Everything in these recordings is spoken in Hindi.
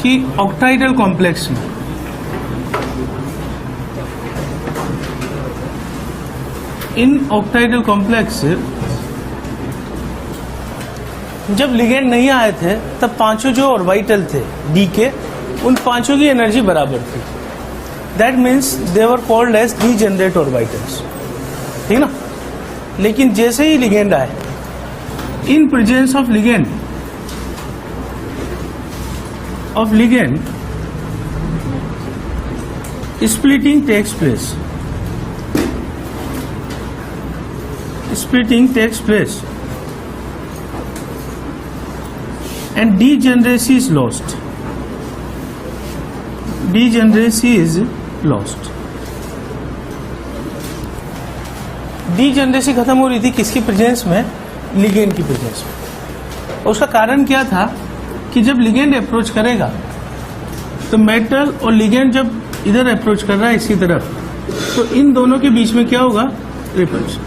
कि ऑक्टाइडल कॉम्प्लेक्स में इन ऑक्टाइडल कॉम्प्लेक्स जब लिगेंड नहीं आए थे तब पांचों जो ऑर्बिटल थे डी के, उन पांचों की एनर्जी बराबर थी. That means they were called as degenerate orbitals. ठीक ना. लेकिन जैसे ही लिगेंड आए, in presence of ligand splitting takes place. And degeneracy is lost. Degeneracy खत्म हो रही थी किसकी प्रेजेंस में? लिगेंड की प्रेजेंस में. और उसका कारण क्या था कि जब लिगेंड अप्रोच करेगा तो मेटल और लिगेंड जब इधर अप्रोच कर रहा है इसी तरफ, तो इन दोनों के बीच में क्या होगा? रिपल्शन.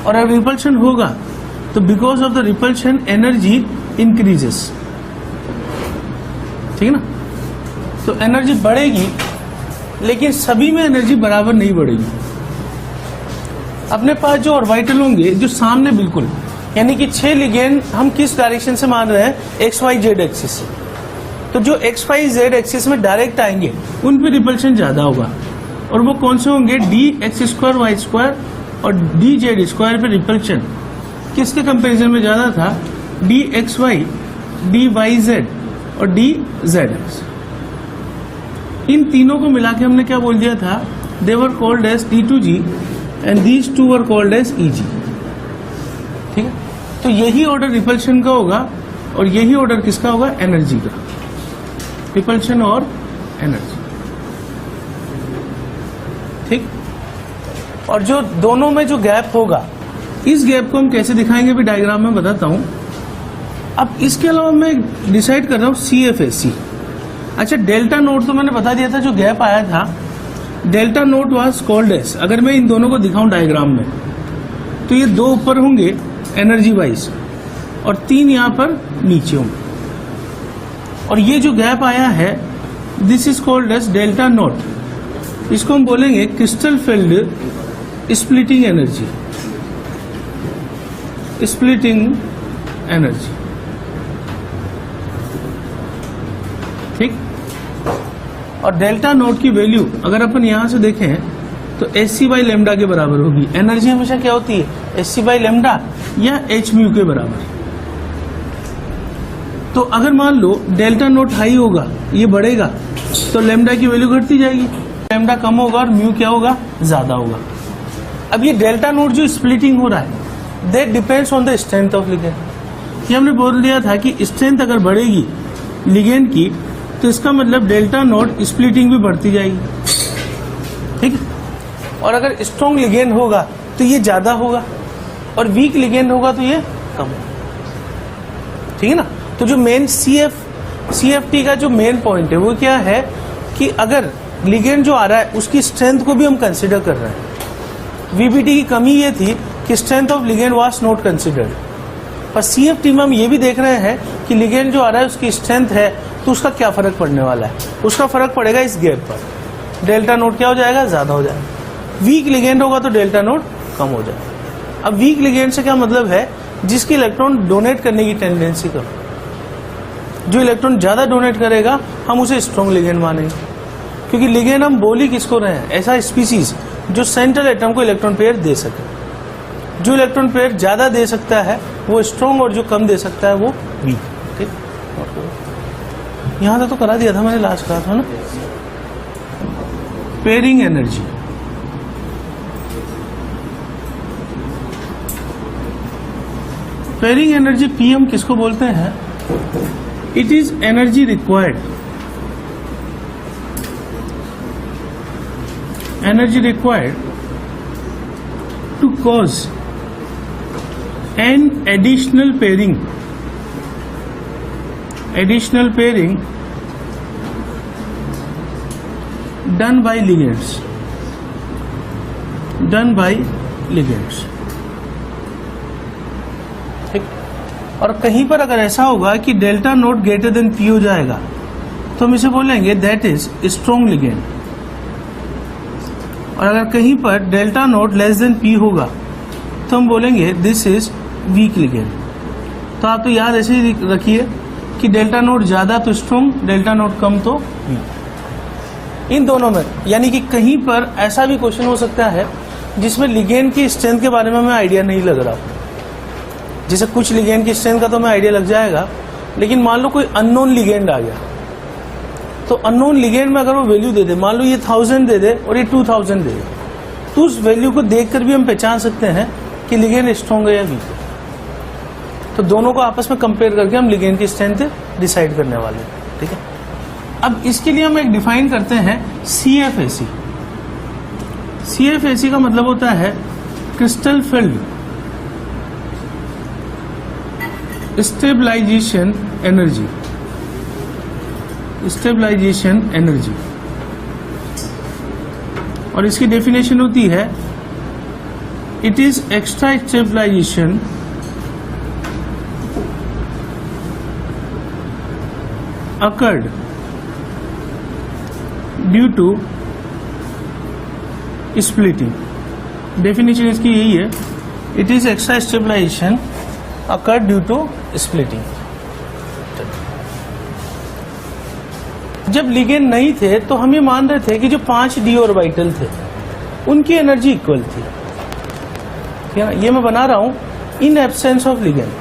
और अब रिपल्शन होगा तो because of the repulsion energy increases. ठीक है ना. तो एनर्जी बढ़ेगी, लेकिन सभी में एनर्जी बराबर नहीं बढ़ेगी. अपने पास जो ऑर्बिटल होंगे जो सामने बिल्कुल, यानी कि 6 लिगेंड हम किस डायरेक्शन से मान रहे हैं? एक्स वाई जेड एक्सिस से. तो जो एक्स वाई जेड एक्सिस में डायरेक्ट आएंगे उन पे रिपल्शन ज्यादा होगा. और वो कौन से होंगे? D x square y square और डी जेड स्क्वायर पे रिपल्शन किसके कंपेरिजन में ज्यादा था? D x y, d y z और डी जेड एक्स. इन तीनों को मिला के हमने क्या बोल दिया था? They were called as D2G and these two were called as EG. ठीक है. तो यही ऑर्डर रिपल्शन का होगा और यही ऑर्डर किसका होगा? एनर्जी का. रिपल्शन और एनर्जी. ठीक. और जो दोनों में जो गैप होगा, इस गैप को हम कैसे दिखाएंगे भी डायग्राम में बताता हूं. अब इसके अलावा मैं डिसाइड कर रहा हूं CFAC. अच्छा, डेल्टा नोट तो मैंने बता दिया था. जो गैप आया था delta naught was called as, अगर मैं इन दोनों को दिखाऊं डायग्राम में, तो ये 2 ऊपर होंगे एनर्जी वाइज और 3 यहां पर नीचे होंगे. और ये जो गैप आया है this is called as delta naught. इसको हम बोलेंगे क्रिस्टल फील्ड स्प्लिटिंग एनर्जी. ठीक. और डेल्टा नोट की वैल्यू अगर अपन यहां से देखें तो HC बाई लेमडा के बराबर होगी. एनर्जी हमेशा क्या होती है? HC बाई लेमडा या H म्यू के बराबर. तो अगर मान लो डेल्टा नोट हाई होगा, ये बढ़ेगा, तो लेमडा की वैल्यू घटती जाएगी. लेमडा कम होगा और म्यू क्या होगा? ज्यादा होगा. अब ये डेल्टा नोट जो स्प्लिटिंग हो रहा है that depends on the strength of ligand. ये हमने बोल दिया था कि स्ट्रेंथ अगर बढ़ेगी लिगेंड की तो इसका मतलब डेल्टा नोट स्प्लिटिंग भी बढ़ती जाएगी. ठीक है. और अगर स्ट्रॉन्ग लिगेंड होगा तो ये ज्यादा होगा और वीक लिगेंड होगा तो ये कम होगा. ठीक है ना. तो जो मेन CFT का जो मेन पॉइंट है वो क्या है कि अगर लिगेंड जो आ रहा है उसकी स्ट्रेंथ को भी हम कंसिडर कर रहे हैं. VBT की कमी ये थी कि strength of ligand was not considered. पर CFT में हम ये भी देख रहे हैं कि लिगेंड जो आ रहा है उसकी स्ट्रेंथ है तो उसका क्या फर्क पड़ने वाला है? उसका फर्क पड़ेगा इस गैप पर. डेल्टा नोट क्या हो जाएगा? ज्यादा हो जाएगा. वीक लिगेंड होगा तो डेल्टा नोट कम हो जाएगा. अब वीक लिगेंड से क्या मतलब है? जिसकी इलेक्ट्रॉन डोनेट करने की टेंडेंसी कम. जो इलेक्ट्रॉन ज्यादा डोनेट करेगा हम उसे स्ट्रॉन्ग लिगेंड मानेंगे. क्योंकि लिगेंड हम बोल ही किसको रहे हैं? ऐसा स्पीसीज जो सेंट्रल एटम को इलेक्ट्रॉन पेयर दे सके. जो इलेक्ट्रॉन पेयर ज्यादा दे सकता है वो स्ट्रॉन्ग और जो कम दे सकता है वो वीक. ठीक. यहां तो करा दिया था मैंने, लास्ट कहा था ना. Pairing energy. Pairing energy PM किसको बोलते हैं? It is energy required to cause an additional pairing done by ligands. ठीक. और कहीं पर अगर ऐसा होगा कि delta naught greater than P हो जाएगा तो हम इसे बोलेंगे दैट इज स्ट्रॉन्ग लिगेंड, और अगर कहीं पर delta naught less than P होगा तो हम बोलेंगे दिस इज वीक लिगेंड। तो आप तो याद ऐसे ही रखिए कि डेल्टा नोट ज्यादा तो स्ट्रॉन्ग, डेल्टा नोट कम तो वीक। इन दोनों में यानी कि कहीं पर ऐसा भी क्वेश्चन हो सकता है जिसमें लिगेंड की स्ट्रेंथ के बारे में हमें आइडिया नहीं लग रहा, जैसे कुछ लिगेंड की स्ट्रेंथ का तो हमें आइडिया लग जाएगा, लेकिन मान लो कोई अननोन लिगेंड आ गया तो अननोन लिगेंड में अगर वो वैल्यू दे दे, मान लो ये 1000 दे दे और ये 2000 दे दे, तो उस वैल्यू को देखकर भी हम पहचान सकते हैं कि लिगेंड स्ट्रॉन्ग है या वीक है। तो दोनों को आपस में कंपेयर करके हम लिगेंड की स्ट्रेंथ डिसाइड करने वाले हैं, ठीक है। अब इसके लिए हम एक डिफाइन करते हैं CFAC। CFAC का मतलब होता है crystal field stabilization energy, stabilization energy, और इसकी डेफिनेशन होती है it is extra stabilization occurred due to splitting। Definition इसकी यही है, it is extra stabilization occurred due to splitting। जब लिगेंड नहीं थे तो हम ये मान रहे थे कि जो 5 d ऑर्बिटल थे उनकी एनर्जी इक्वल थी, ठीक है ना। ये मैं बना रहा हूं इन एब्सेंस ऑफ लिगेंड,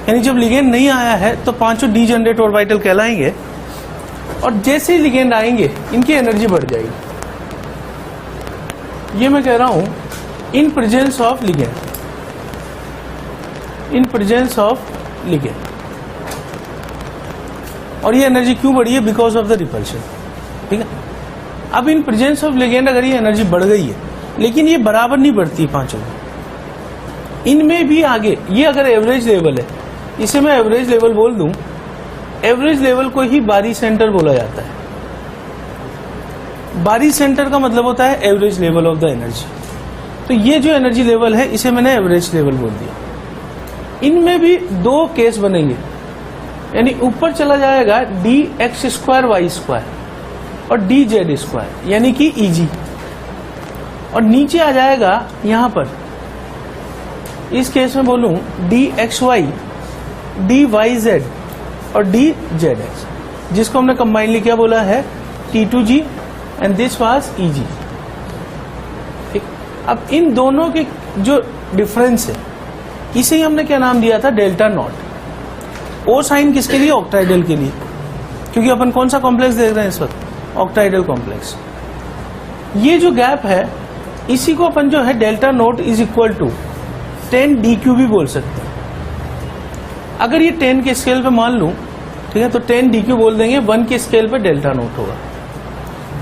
यानी जब लिगेंड नहीं आया है तो 5 डी जनरेट ऑर्बिटल कहलाएंगे, और जैसे ही लिगेंड आएंगे इनकी एनर्जी बढ़ जाएगी। ये मैं कह रहा हूं इन presence of ligand, in presence of ligand. और ये एनर्जी क्यों बढ़ी है? बिकॉज ऑफ द रिपल्शन, ठीक है। अब इन प्रेजेंस ऑफ लिगेंड अगर ये एनर्जी बढ़ गई है, लेकिन ये बराबर नहीं बढ़ती पांचों में, इनमें भी आगे ये अगर एवरेज लेवल है, इसे मैं एवरेज लेवल बोल दूं, एवरेज लेवल को ही बारी सेंटर बोला जाता है। बारी सेंटर का मतलब होता है average level of the energy. तो ये जो एनर्जी लेवल है इसे मैंने एवरेज लेवल बोल दिया। इनमें भी 2 केस बनेंगे, यानी ऊपर चला जाएगा dx²y² और dz² यानी कि Eg, और नीचे आ जाएगा यहां पर इस केस में बोलूं dxy, dyz और dzx, जिसको हमने कंबाइनली क्या बोला है T2g and this was Eg। ठीक, अब इन दोनों के जो डिफरेंस है इसे ही हमने क्या नाम दिया था? Delta not. ओ साइन किसके लिए? ऑक्टाइडल के लिए, क्योंकि अपन कौन सा कॉम्प्लेक्स देख रहे हैं इस वक्त? Octahedral complex. ये जो गैप है इसी को अपन जो है delta naught is equal to 10 dq भी बोल सकते हैं। अगर ये 10 के स्केल पे मान लूं, ठीक है, तो 10 dq बोल देंगे, 1 के स्केल पे डेल्टा नोट होगा।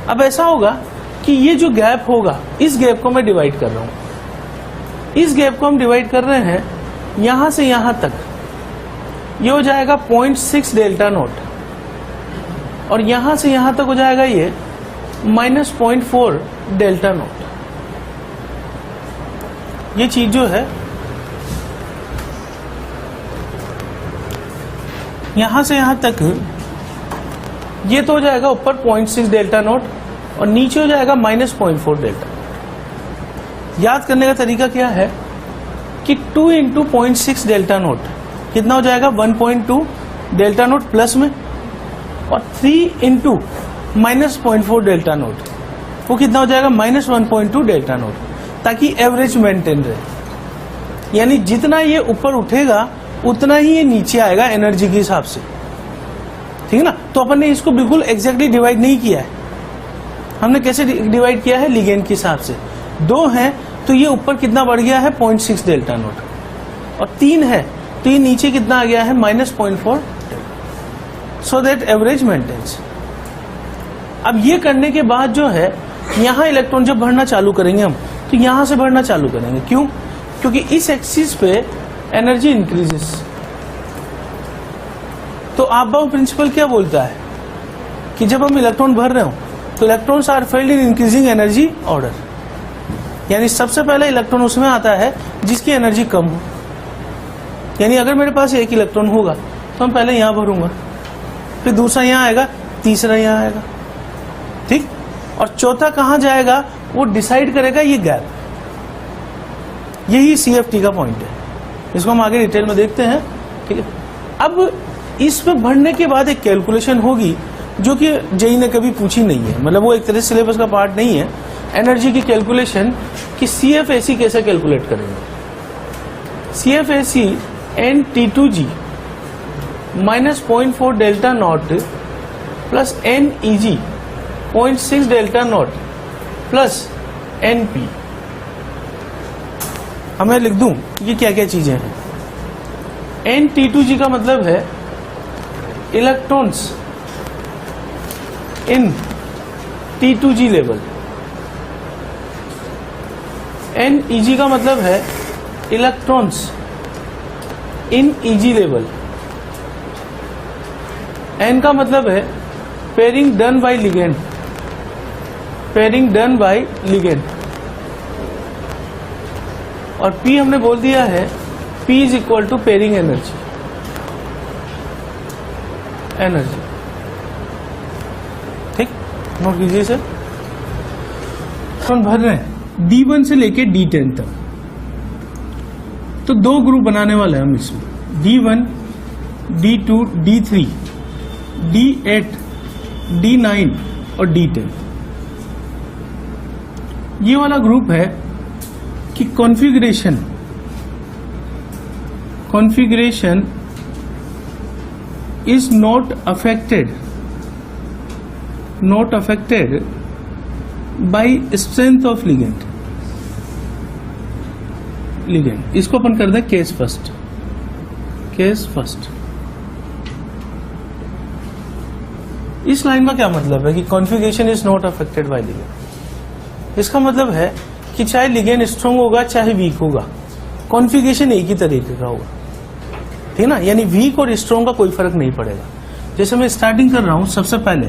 अब ऐसा होगा कि ये जो गैप होगा इस गैप को मैं डिवाइड कर रहा हूं, इस गैप को हम डिवाइड कर रहे हैं यहां से यहां तक, ये हो जाएगा 0.6 डेल्टा नोट, और यहां से यहां तक हो जाएगा ये -0.4 डेल्टा नोट। ये चीज जो है यहां से यहां तक, ये तो हो जाएगा ऊपर 0.6 डेल्टा नोट और नीचे हो जाएगा -0.4 डेल्टा। याद करने का तरीका क्या है कि 2 × 0.6 डेल्टा नोट कितना हो जाएगा? 1.2 डेल्टा नोट प्लस में, और 3 × -0.4 डेल्टा नोट वो कितना हो जाएगा? -1.2 डेल्टा नोट, ताकि एवरेज मेंटेन रहे। यानी जितना ये ऊपर उठेगा उतना ही ये नीचे आएगा एनर्जी के हिसाब से, ठीक है ना। तो अपन ने इसको बिल्कुल एग्जैक्टली डिवाइड नहीं किया है। हमने कैसे डिवाइड किया है? लिगेंड के हिसाब से। 2 है तो ये ऊपर कितना बढ़ गया है? 0.6 डेल्टा नोट, और 3 है तो ये नीचे कितना आ गया है? -0.4, सो दैट एवरेज मेंटेन्स। अब ये करने के बाद जो है यहां इलेक्ट्रॉन जब भरना चालू करेंगे हम, तो यहां से भरना चालू करेंगे। क्यों? क्योंकि इस एक्सिस पे एनर्जी इंक्रीजेस। तो आपबाउ प्रिंसिपल क्या बोलता है कि जब हम इलेक्ट्रॉन भर रहे हो तो electrons are filled in increasing energy order. यानी सबसे पहले इलेक्ट्रॉन उसमें आता है जिसकी एनर्जी कम हो। यानी अगर मेरे पास एक इलेक्ट्रॉन होगा तो हम पहले यहां भरूंगा, फिर दूसरा यहां आएगा, तीसरा यहां आएगा, ठीक। और चौथा कहां जाएगा वो डिसाइड करेगा ये गैप। यही CFT का पॉइंट है, इसको हम आगे डिटेल में देखते हैं, ठीक है। अब इसमें भरने के बाद एक कैलकुलेशन होगी जो कि जेई ने कभी पूछी नहीं है, मतलब वो एक तरह से सिलेबस का पार्ट नहीं है, एनर्जी की कैलकुलेशन कि CFAC कैसे कैलकुलेट करेंगे। CFAC NT2G minus 0.4 delta not plus NEG 0.6 delta not plus NP। अब मैं लिख दूं ये क्या क्या चीजें हैं। NT2G का मतलब है इलेक्ट्रॉन्स इन T2G लेवल। NEG का मतलब है इलेक्ट्रॉन्स इन EG लेवल। N का मतलब है pairing done by ligand, pairing done by ligand. और P हमने बोल दिया है P is equal to pairing energy, energy, ठीक। नोट कीजिए सर, हम भर रहे हैं D1 से लेके D10 तक, तो दो ग्रुप बनाने वाले हैं हम इसमें, D1, D2, D3, D8, D9 और D10। ये वाला ग्रुप है कि configuration is not affected by strength of ligand. इसको अपन कर दें केस फर्स्ट। इस लाइन का क्या मतलब है कि configuration is not affected by ligand. इसका मतलब है कि चाहे लिगेंड स्ट्रांग होगा चाहे वीक होगा, कॉन्फ़िगरेशन एक ही तरीके का होगा, ठीक ना। यानी वीक और स्ट्रांग का कोई फर्क नहीं पड़ेगा। जैसे मैं स्टार्टिंग कर रहा हूं सबसे पहले,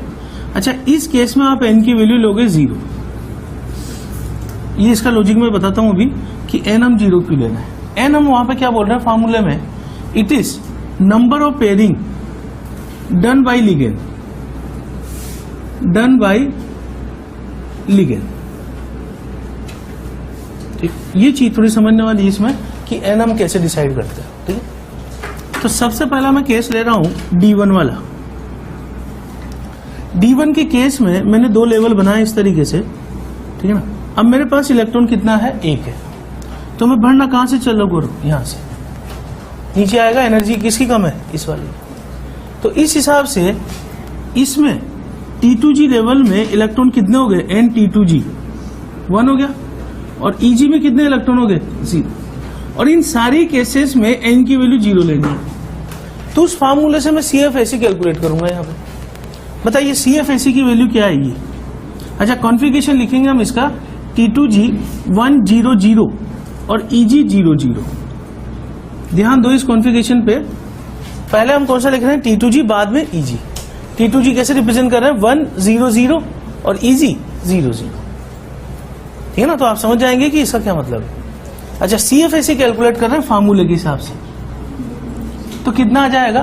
अच्छा इस केस में आप n की वैल्यू लोगे 0। ये इसका लॉजिक मैं बताता हूं अभी कि n हम 0 क्यों लेना है। n हम वहां पे क्या बोल रहे हैं फॉर्मूले में, it is number of pairing done by ligand, ठीक। ये चीज थोड़ी समझने वाली इसमें कि n हम कैसे डिसाइड करते हैं, ठीक है। तो सबसे पहला मैं केस ले रहा हूं D1 वाला। D1 के केस में मैंने दो लेवल बनाए इस तरीके से, ठीक है ना। अब मेरे पास इलेक्ट्रॉन कितना है, 1 है, तो मैं भरना कहां से चलो गुरु, यहां से नीचे आएगा। एनर्जी किसकी कम है, इस वाली। तो इस हिसाब से इसमें T2G लेवल में इलेक्ट्रॉन कितने हो गए, NT2G 1 हो गया, और EG में कितने इलेक्ट्रॉन हो गए, 0। और इन सारी केसेस में n की वैल्यू 0 लेनी है। तो उस फार्मूले से मैं CFAC कैलकुलेट करूंगा। यहाँ पे बताइए CFAC की वैल्यू क्या आएगी। अच्छा कॉन्फ़िगरेशन लिखेंगे हम इसका, T2G 100 और EG 00। ध्यान दो इस कॉन्फ़िगरेशन पे, पहले हम कौन सा लिख रहे हैं, T2G, बाद में EG। T2G कैसे रिप्रेजेंट कर रहे हैं, 100 और EG 00, ठीक है ना। तो आप समझ जाएंगे कि इसका क्या मतलब है। अच्छा CFAC कैलकुलेट कर रहे हैं फार्मूले के हिसाब से, तो कितना आ जाएगा,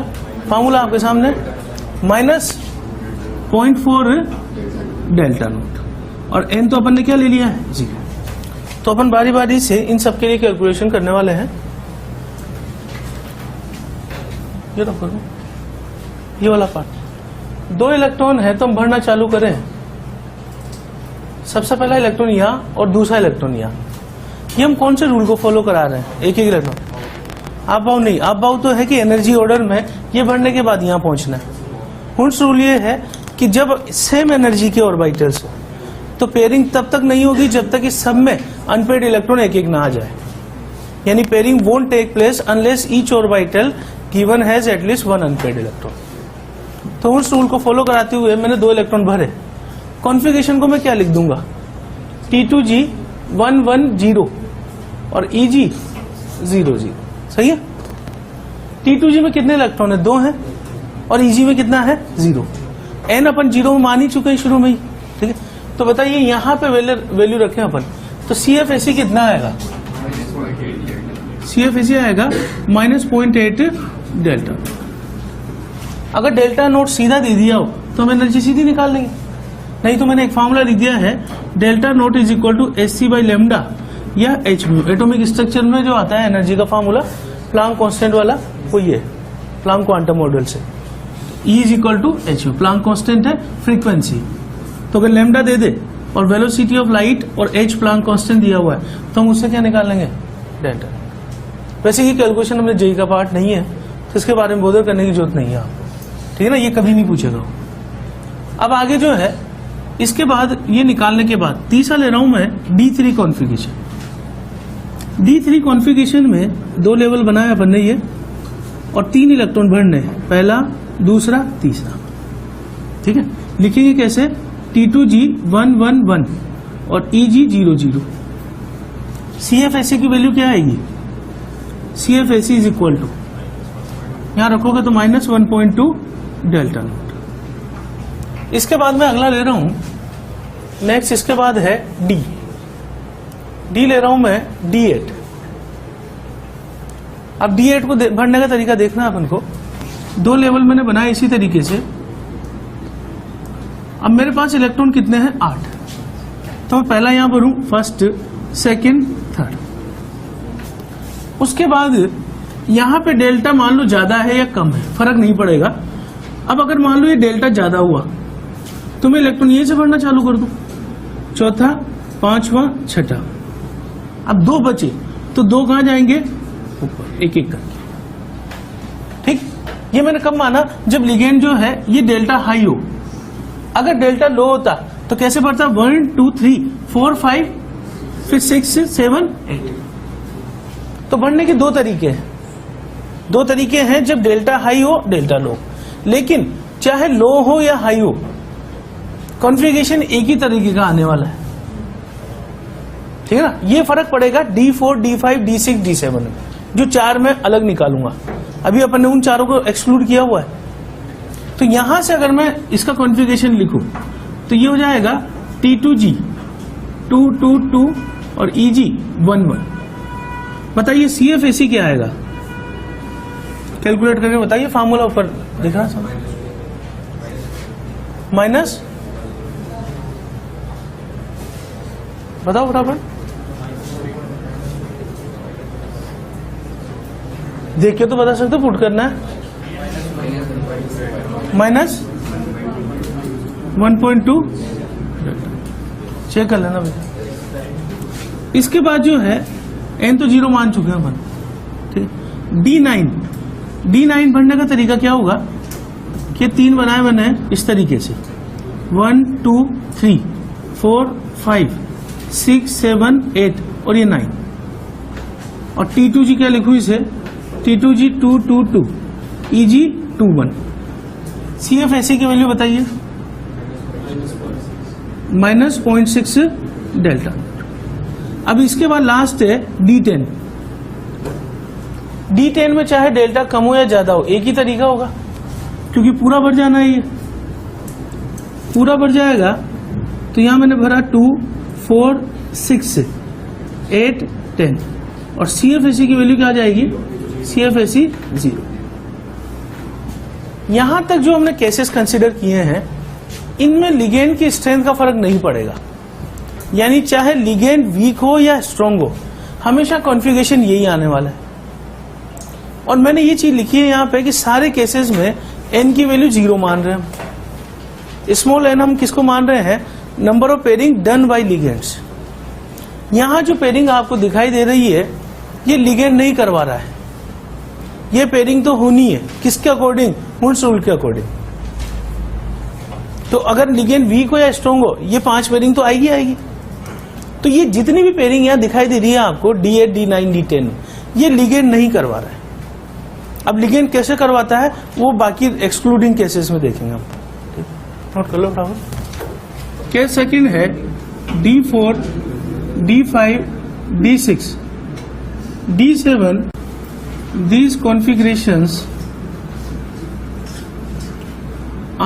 फार्मूला आपके सामने, माइनस 0.4 डेल्टा नोट, और n तो अपन ने क्या ले लिया है, 0। तो अपन बारी बारी से इन सबके लिए कैलकुलेशन करने वाले हैं। ये वाला पार्ट, 2 इलेक्ट्रॉन है तो हम भरना चालू करें। सबसे पहला इलेक्ट्रॉन यहाँ और दूसरा इलेक्ट्रॉन यहाँ। ये हम कौन से रूल को फॉलो करा रहे हैं, एक इलेक्ट्रॉन आप बाउ नहीं, आप बाउ तो है कि एनर्जी ऑर्डर में ये भरने के बाद यहाँ पहुंचना है। हुंस रूल ये है कि जब सेम एनर्जी के ऑर्बिटल्स हो तो पेयरिंग तब तक नहीं होगी जब तक इस सब में अनपेयर्ड इलेक्ट्रॉन एक एक ना आ जाए। यानी pairing won't take place unless each orbital given has at least 1 unpaired electron. तो उस रूल को फॉलो कराते हुए मैंने 2 इलेक्ट्रॉन भरे। कॉन्फ़िगरेशन को मैं क्या लिख दूंगा, T2G 110 और EG 00, सही है। T2G में कितने इलेक्ट्रॉन है, 2 हैं, और EG में कितना है, 0। n अपन 0 मान ही चुके हैं शुरू में ही, ठीक है। तो बताइए यहाँ पे वैल्यू रखें अपन, तो CFAC कितना आएगा? CFAC आएगा -0.8 डेल्टा। अगर डेल्टा नोट सीधा दे दिया हो तो हम एनर्जी सीधी निकाल लेंगे, नहीं तो मैंने एक फॉर्मूला लिख दिया है, delta naught is equal to SC by lambda या h म्यू। एटॉमिक स्ट्रक्चर में जो आता है एनर्जी का फॉर्मूला प्लांक कांस्टेंट वाला, वो ये प्लांक क्वांटम मॉडल से, E is equal to h mu. Planck constant है फ्रीक्वेंसी, तो अगर लेमडा दे दे और वेलोसिटी ऑफ लाइट और h प्लांक कांस्टेंट दिया हुआ है तो हम उससे क्या निकाल लेंगे? डेल्टा। वैसे ये कैलकुलेशन हमने जेई का पार्ट नहीं है तो इसके बारे में बोधर करने की जरूरत नहीं है आपको, ठीक है ना, ये कभी नहीं पूछेगा। अब आगे जो है, इसके बाद ये निकालने के बाद तीसरा ले रहा हूं मैं D3 कॉन्फ़िगरेशन। D3 कॉन्फ़िगरेशन में 2 लेवल बनाया अपन ने ये, और 3 इलेक्ट्रॉन भरने, पहला, दूसरा, तीसरा, ठीक है। लिखेंगे कैसे? T2G 111 और EG 00। CFAC की वैल्यू क्या आएगी? CFAC इज इक्वल टू, यहां रखोगे तो -1.2 डेल्टा नोट। इसके बाद मैं अगला ले रहा हूं नेक्स्ट, इसके बाद है डी ले रहा हूं मैं D8। अब D8 को भरने का तरीका देखना है अपन को। 2 लेवल मैंने बनाए इसी तरीके से। अब मेरे पास इलेक्ट्रॉन कितने हैं? 8। तो मैं पहला यहां भरूं, फर्स्ट, सेकंड, थर्ड। उसके बाद यहां पे डेल्टा मान लो ज्यादा है या कम है, फर्क नहीं पड़ेगा। अब अगर मान लो ये डेल्टा ज्यादा हुआ तो मैं इलेक्ट्रॉन ये से भरना चालू कर दूं, चौथा, पांचवा, छठा। अब 2 बचे तो 2 कहां जाएंगे? ऊपर, एक एक करके, ठीक। ये मैंने कब माना? जब लिगेंड जो है ये डेल्टा हाई हो। अगर डेल्टा लो होता तो कैसे बढ़ता? 1 2 3 4 5 फिर 6 7 8। तो बढ़ने के 2 तरीके हैं, 2 तरीके हैं, जब डेल्टा हाई हो, डेल्टा लो। लेकिन चाहे लो हो या हाई हो, कॉन्फ़िगरेशन एक ही तरीके का आने वाला है, ठीक है ना। ये फर्क पड़ेगा D4 D5 D6 D7 में, जो 4 में अलग निकालूंगा। अभी अपन ने उन चारों को एक्सक्लूड किया हुआ है। तो यहां से अगर मैं इसका कॉन्फ़िगरेशन लिखूं तो ये हो जाएगा T2G 222 और EG 11। बताइए CFAC क्या आएगा? कैलकुलेट करके बताइए, फार्मूला ऊपर दिख रहा है, माइनस, बताओ फटाफट, देख के तो बता सकते हो, पुट करना है, -1.2, चेक कर लेना भैया। इसके बाद जो है n तो 0 मान चुके हैं अपन, ठीक। D9 भरने का तरीका क्या होगा कि 3 बनाए मैंने इस तरीके से, 1 2 3 4 5 6 7 8 और ये 9। और T2G क्या लिखूं इसे? T2G 222 EG 21। CFAC की वैल्यू बताइए? -0.6 डेल्टा। अब इसके बाद लास्ट है D10। D10 में चाहे डेल्टा कम हो या ज्यादा हो, एक ही तरीका होगा, क्योंकि पूरा भर जाना है, ये पूरा भर जाएगा। तो यहां मैंने भरा 2 4 6 8 10 और CFAC की वैल्यू क्या आ जाएगी? CFAC 0। यहां तक जो हमने केसेस कंसीडर किए हैं, इनमें लिगेंड की स्ट्रेंथ का फर्क नहीं पड़ेगा। यानी चाहे लिगेंड वीक हो या स्ट्रांग हो, हमेशा कॉन्फ़िगरेशन यही आने वाला है। और मैंने ये चीज लिखी है यहाँ पे कि सारे केसेस में n की वैल्यू 0 मान रहे हैं। स्मॉल n हम किसको मान रहे हैं? Number of pairing done bye ligands. यहाँ जो पेयरिंग आपको दिखाई दे रही है, ये लिगेंड नहीं करवा रहा है, ये पेयरिंग तो होनी है किसके अकॉर्डिंग? हुंस रूल के अकॉर्डिंग। तो अगर लिगेंड वीक हो या स्ट्रांग हो, ये 5 पेयरिंग तो आएगी। तो ये जितनी भी पेयरिंग यहाँ दिखाई दे रही है आपको, D8 D9 D10, ये लिगेंड नहीं करवा रहा है। अब लिगेंड कैसे करवाता है वो बाकी एक्सक्लूडिंग केसेस में देखेंगे हम। नोट कर लो फटाफट। केस सेकंड है D4 D5 D6 D7। These configurations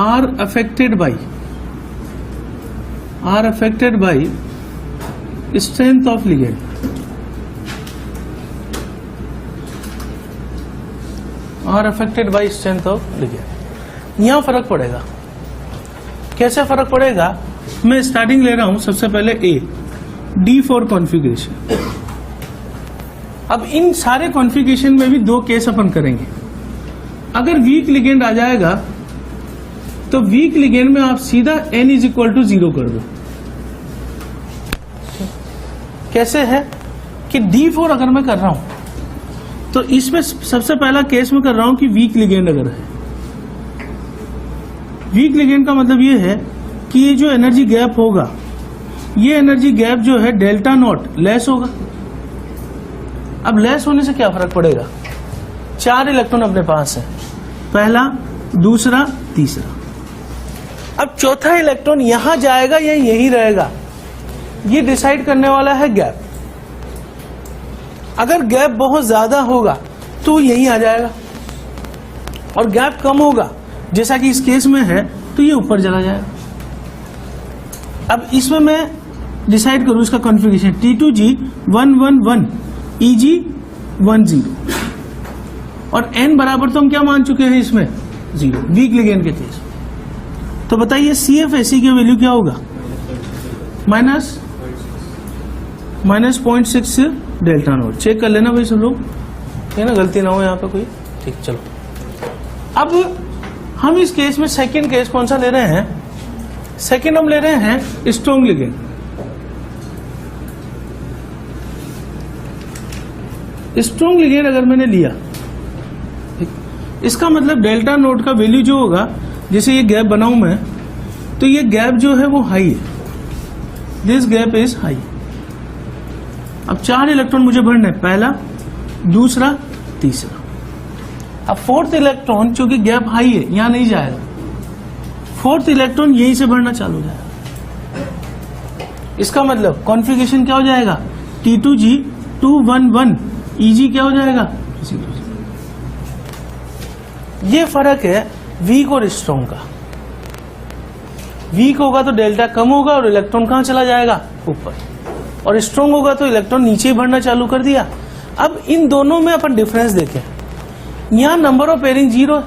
are affected by strength of ligand, are affected by strength of ligand. यहां फर्क पड़ेगा। कैसे फर्क पड़ेगा? मैं स्टार्टिंग ले रहा हूं सबसे पहले ए, D4 कॉन्फ़िगरेशन। अब इन सारे कॉन्फ़िगरेशन में भी दो केस अपन करेंगे। अगर वीक लिगेंड आ जाएगा तो वीक लिगेंड में आप सीधा n = 0 कर दो। कैसे है कि D4 अगर मैं कर रहा हूं तो इसमें सबसे पहला केस में कर रहा हूं कि वीक लिगेंड अगर है। वीक लिगेंड का मतलब ये है कि ये जो एनर्जी गैप होगा, ये एनर्जी गैप जो है डेल्टा नॉट लेस होगा। अब लेस होने से क्या फर्क पड़ेगा? 4 इलेक्ट्रॉन अपने पास है, पहला, दूसरा, तीसरा। अब चौथा इलेक्ट्रॉन यहां जाएगा या यहीं रहेगा, ये डिसाइड करने वाला है गैप। अगर गैप बहुत ज्यादा होगा तो यहीं आ जाएगा, और गैप कम होगा जैसा कि इस केस में है तो ये ऊपर चला जाएगा। अब इसमें मैं डिसाइड करूं इसका कॉन्फ़िगरेशन, T2G 111 EG 10, और n बराबर तो हम क्या मान चुके हैं इसमें 0, वीक लिगेंड के केस। तो बताइए CFAC की वैल्यू क्या होगा? Minus 0.6 delta not. चेक कर लेना भाई सब लोग, है ना, गलती ना हो यहाँ पे कोई। ठीक, चलो अब हम इस केस में सेकंड केस कौन सा ले रहे हैं? सेकंड हम ले रहे हैं स्ट्रॉन्ग लिगेंड। स्ट्रॉन्ग लिगेंड अगर मैंने लिया, इसका मतलब डेल्टा नोट का वैल्यू जो होगा, जैसे ये गैप बनाऊं मैं, तो ये गैप जो है वो हाई है, दिस गैप इज हाई। अब 4 इलेक्ट्रॉन मुझे भरने, पहला, दूसरा, तीसरा। अब फोर्थ इलेक्ट्रॉन चूंकि गैप हाई है यहां नहीं जाएगा, फोर्थ इलेक्ट्रॉन यहीं से भरना चालू हो जाएगा। इसका मतलब कॉन्फ़िगरेशन क्या हो जाएगा? T2G 211 EG क्या हो जाएगा? 0। ये फर्क है वीक और स्ट्रॉन्ग का। वीक होगा तो डेल्टा कम होगा और इलेक्ट्रॉन कहां चला जाएगा? ऊपर। और स्ट्रॉन्ग होगा तो इलेक्ट्रॉन नीचे ही भरना चालू कर दिया। अब इन दोनों में अपन डिफरेंस देखें, यहां नंबर ऑफ पेयरिंग 0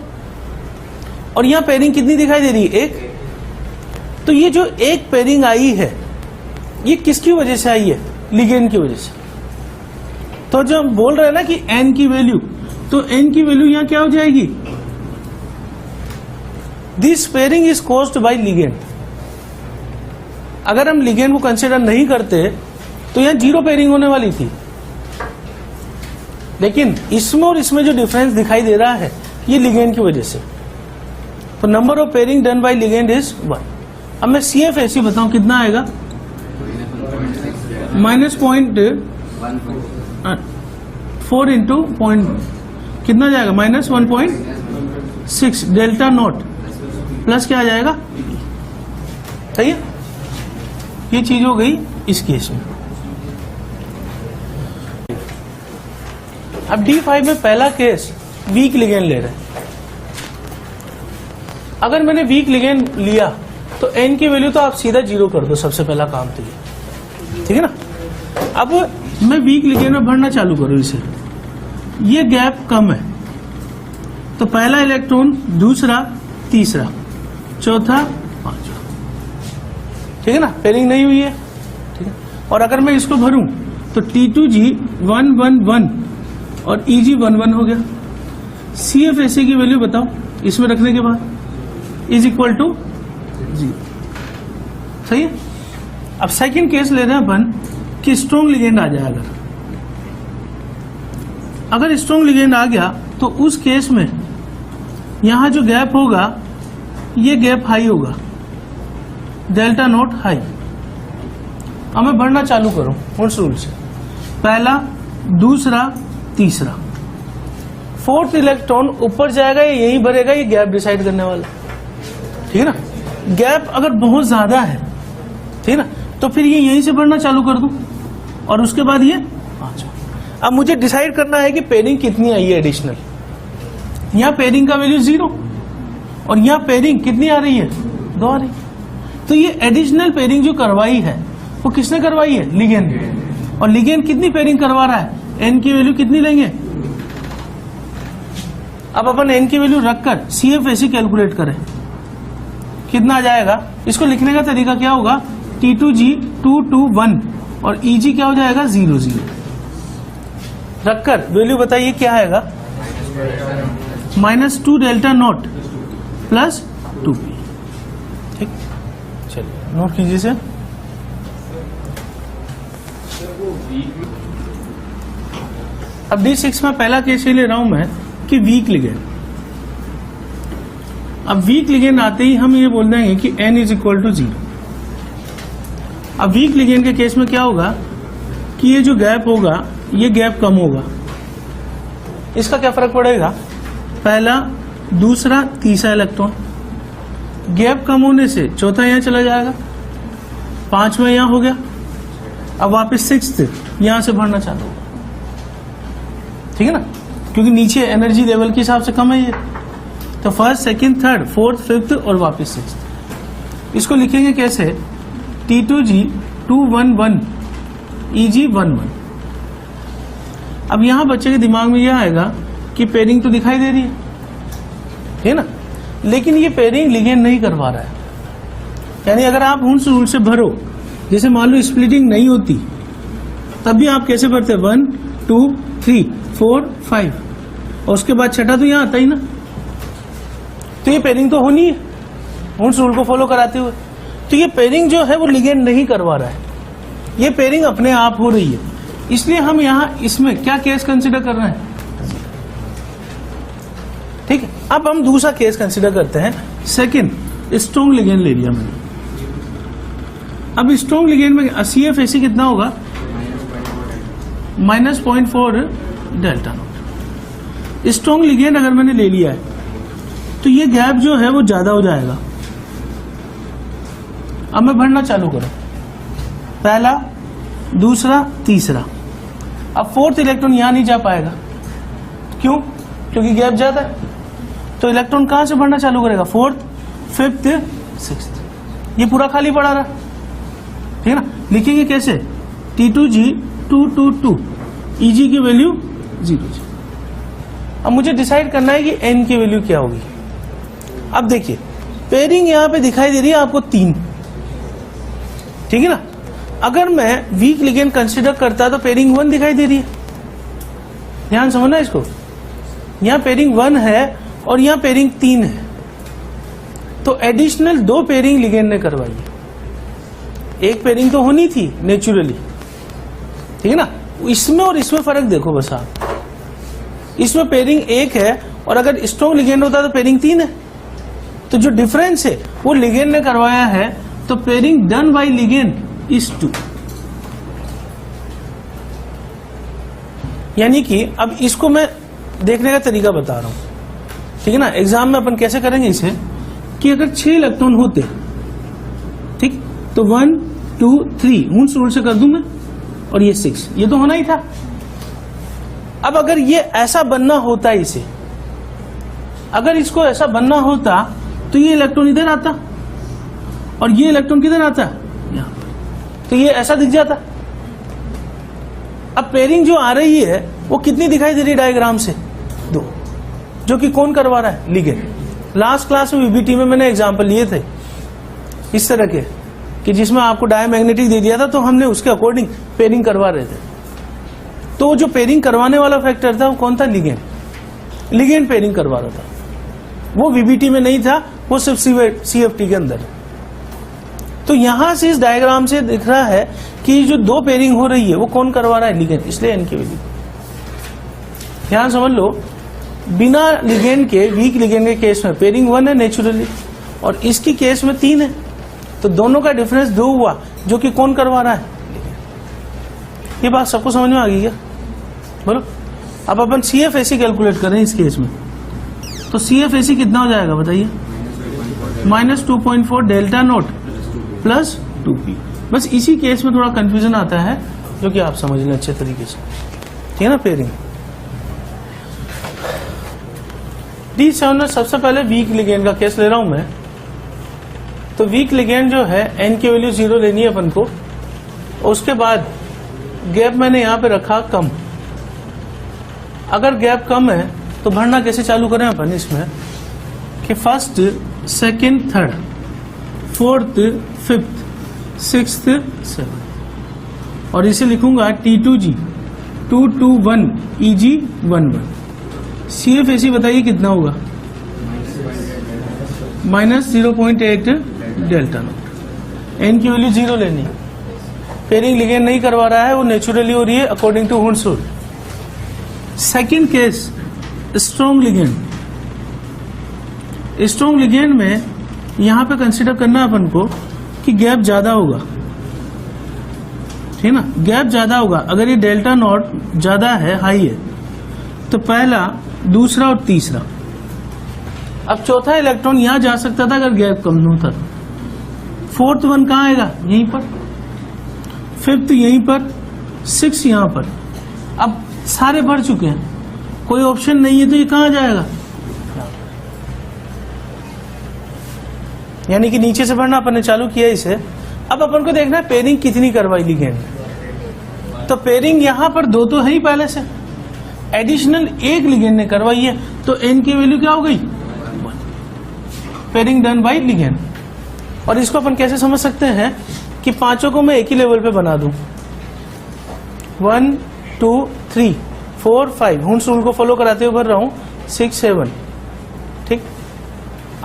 और यहां पेयरिंग कितनी दिखाई दे रही है? 1। तो ये जो एक पेयरिंग आई है ये किसकी वजह से आई है? लिगेंड की वजह से। तो जब हम बोल रहे हैं ना कि n की वैल्यू, तो n की वैल्यू यहां क्या हो जाएगी? This pairing is caused by ligand. अगर हम लिगेंड को कंसिडर नहीं करते तो यहां 0 पेयरिंग होने वाली थी, लेकिन इसमें और इसमें जो डिफरेंस दिखाई दे रहा है ये लिगेंड की वजह से। तो number of pairing done by ligand is 1। अब मैं CFAC बताऊं कितना आएगा? -0.4 इंटू पॉइंट कितना जाएगा? -1.6 डेल्टा नॉट प्लस क्या आ जाएगा? सही है, ये चीज हो गई इस केस में। अब D5 में पहला केस वीक लिगेंड ले रहे हैं। अगर मैंने वीक लिगेंड लिया तो n की वैल्यू तो आप सीधा 0 कर दो, सबसे पहला काम तो ये, ठीक है ना। अब मैं वीक लिगेंड में भरना चालू करूं इसे, ये गैप कम है तो पहला इलेक्ट्रॉन, दूसरा, तीसरा, चौथा, पांचवा, ठीक है ना, पेयरिंग नहीं हुई है, ठीक है। और अगर मैं इसको भरूं तो T2G 111 और EG 11 हो गया। CFAC की वैल्यू बताओ इसमें रखने के बाद, इज इक्वल टू 0। सही है। अब सेकंड केस ले रहे हैं अपन कि स्ट्रॉन्ग लिगेंड आ जाए। अगर स्ट्रॉन्ग लिगेंड आ गया तो उस केस में यहां जो गैप होगा ये गैप हाई होगा, डेल्टा नॉट हाई। अब मैं भरना चालू करूं उस रूल से, पहला, दूसरा, तीसरा, फोर्थ इलेक्ट्रॉन ऊपर जाएगा या यहीं भरेगा, ये गैप डिसाइड करने वाला, ठीक है ना। गैप अगर बहुत ज्यादा है, ठीक है ना, तो फिर ये यहीं से भरना चालू कर दूं और उसके बाद ये पांचवा। अब मुझे डिसाइड करना है कि पेयरिंग कितनी आई है एडिशनल। यहां पेयरिंग का वैल्यू 0 और यहां पेयरिंग कितनी आ रही है? 2 आ रही। तो ये एडिशनल पेयरिंग जो करवाई है वो किसने करवाई है? लिगेंड। और लिगेंड कितनी पेयरिंग करवा रहा है? एन की वैल्यू कितनी लेंगे? अब अपन एन की वैल्यू रखकर CFAC कैलकुलेट करें, कितना आ जाएगा? इसको लिखने का तरीका क्या होगा? T2G 221 और EG क्या हो जाएगा? 0 0 रखकर वैल्यू बताइए क्या आएगा? -2 डेल्टा नॉट प्लस 2P। ठीक, चलिए नोट कीजिए इसे। अब D6 में पहला केस ये ले रहा हूं मैं कि वीक लिगेंड। अब वीक लिगेंड आते ही हम ये बोल देंगे कि N इज इक्वल टू 0। अब वीक लिगेंड के केस में क्या होगा कि ये जो गैप होगा ये गैप कम होगा। इसका क्या फर्क पड़ेगा? पहला, दूसरा, तीसरा इलेक्ट्रॉन, गैप कम होने से चौथा यहां चला जाएगा, पांचवा यहां हो गया, अब वापस सिक्स्थ यहां से बढ़ना चालू होगा। ठीक है ना, क्योंकि नीचे एनर्जी लेवल के हिसाब से कम है ये। तो first, second, third, fourth, fifth और वापस सिक्स्थ। इसको लिखेंगे कैसे? T2G 211 EG 11। अब यहां बच्चे के दिमाग में यह आएगा कि पेयरिंग तो दिखाई दे रही है ना, लेकिन ये पेयरिंग लिगेंड नहीं करवा रहा है। यानी अगर आप हुंस रूल से भरो, जैसे मान लो स्प्लिटिंग नहीं होती, तब भी आप कैसे भरते? 1 2 3 4 5 और उसके बाद छठा तो यहां आता ही ना। तो ये पेयरिंग तो होनी है हुंस रूल को फॉलो कराते हुए। तो ये पेयरिंग जो है वो लिगेंड नहीं करवा रहा है, ये पेयरिंग अपने आप हो रही है। इसलिए हम यहां इसमें क्या केस कंसीडर कर रहे हैं? ठीक है, अब हम दूसरा केस कंसीडर करते हैं। सेकंड, स्ट्रॉन्ग लिगेंड ले लिया मैंने। अब स्ट्रॉन्ग लिगेंड में CFAC कितना होगा? -0.4 डेल्टा नॉट। स्ट्रॉन्ग लिगेंड अगर मैंने ले लिया है तो ये गैप जो है वो ज्यादा हो जाएगा। अब मैं भरना चालू करूं, पहला, दूसरा, तीसरा। अब फोर्थ इलेक्ट्रॉन यहां नहीं जा पाएगा। क्यों? क्योंकि गैप ज्यादा है। तो इलेक्ट्रॉन कहां से बढ़ना चालू करेगा? Fourth, fifth, sixth. ये पूरा खाली पड़ा रहा। ठीक है ना, लिखेंगे कैसे? T2G 222 EG की वैल्यू 0। अब मुझे डिसाइड करना है कि N की वैल्यू क्या होगी। अब देखिए पेयरिंग यहां पे दिखाई दे रही है आपको 3। ठीक है ना, अगर मैं वीक लिगेंड कंसीडर करता तो पेयरिंग 1 दिखाई दे रही है। ध्यान समझना इसको, यहां पेयरिंग 1 है और यहां पेयरिंग 3 है। तो एडिशनल 2 पेयरिंग लिगेंड ने करवाई है। एक पेयरिंग तो होनी थी नेचुरली। ठीक है ना, इसमें और इसमें फर्क देखो बस आप। इसमें पेयरिंग 1 है और अगर स्ट्रॉन्ग लिगेंड होता तो पेयरिंग 3 है। तो जो डिफरेंस है वो लिगेंड ने करवाया है। तो pairing done by ligand is 2। यानी कि अब इसको मैं देखने का तरीका बता रहा हूं। ठीक है ना, एग्जाम में अपन कैसे करेंगे इसे कि अगर 6 इलेक्ट्रॉन होते, ठीक, तो 1 2 3 हुंस रूल से कर दूं मैं, और ये 6, ये तो होना ही था। अब अगर ये ऐसा बनना होता, इसे अगर इसको ऐसा बनना होता तो ये इलेक्ट्रॉन इधर आता और ये इलेक्ट्रॉन किधर आता? यहां पर। तो ये ऐसा दिख जाता। अब पेयरिंग जो आ रही है वो कितनी दिखाई दे रही है डायग्राम से? 2, जो कि कौन करवा रहा है? लिगेंड। लास्ट क्लास में VBT में मैंने एग्जांपल लिए थे इस तरह के, कि जिसमें आपको डायमैग्नेटिक दे दिया था तो हमने उसके अकॉर्डिंग पेयरिंग करवा रहे थे। तो जो पेयरिंग करवाने वाला फैक्टर था वो कौन था? लिगेंड। लिगेंड पेयरिंग करवा रहा था, वो VBT में नहीं था, वो सिर्फ CFT के अंदर। तो यहां से इस डायग्राम से दिख रहा है कि जो 2 पेयरिंग हो रही है वो कौन करवा रहा है? लिगेंड। इसलिए N की वैल्यू ध्यान समझ लो। बिना लिगेंड के, वीक लिगेंड के केस में पेयरिंग 1 है नेचुरली और इसकी केस में 3 है। तो दोनों का डिफरेंस 2 हुआ, जो कि कौन करवा रहा है? ये बात सबको समझ में आ गई क्या? बोलो। अब अपन CFAC कैलकुलेट करें इस केस में, तो CFAC कितना हो जाएगा बताइए? -2.4 डेल्टा नॉट प्लस 2P। बस इसी केस में थोड़ा कंफ्यूजन आता है, जो कि आप समझ लें अच्छे तरीके से। ठीक है ना, पेयरिंग। D7 में सबसे पहले वीक लिगेंड का केस ले रहा हूं मैं। तो वीक लिगेंड जो है N की वैल्यू 0 लेनी है अपन को, उसके बाद गैप मैंने यहां पे रखा कम। अगर गैप कम है तो भरना कैसे चालू करें अपन इसमें कि first, second, third, fourth, fifth, sixth, seven, और इसे लिखूंगा T2G 221 EG 11। CFAC बताइए कितना होगा? -0.8 डेल्टा नॉट। एन की वैल्यू 0 लेनी। पेयरिंग लिगेंड नहीं करवा रहा है, वो नेचुरली हो रही है according to Hund's rule. Second case, strong ligand. Strong ligand में यहां पे कंसिडर करना अपन को कि गैप ज्यादा होगा, ठीक ना? गैप ज्यादा होगा। अगर ये डेल्टा नॉट ज्यादा है, हाई है, तो पहला, दूसरा और तीसरा। अब चौथा इलेक्ट्रॉन यहां जा सकता था अगर गैप कम होता। फोर्थ वन कहां आएगा? यहीं पर। फिफ्थ यहीं पर, सिक्स यहां पर। अब सारे भर चुके हैं, कोई ऑप्शन नहीं है, तो ये कहां जाएगा? यानी कि नीचे से भरना अपन ने चालू किया इसे। अब अपन को देखना है पेयरिंग कितनी करवाई लिगेंड। तो पेयरिंग यहां पर दो तो है ही पहले से, एडिशनल एक लिगेंड ने करवाई है, तो एन की वैल्यू क्या हो गई? Pairing done by ligand. और इसको अपन कैसे समझ सकते हैं कि पांचों को मैं एक ही लेवल पे बना दूं। 1 2 3 4 5, हुंड्स रूल को फॉलो कराते हुए भर रहा हूं। 6 7, ठीक।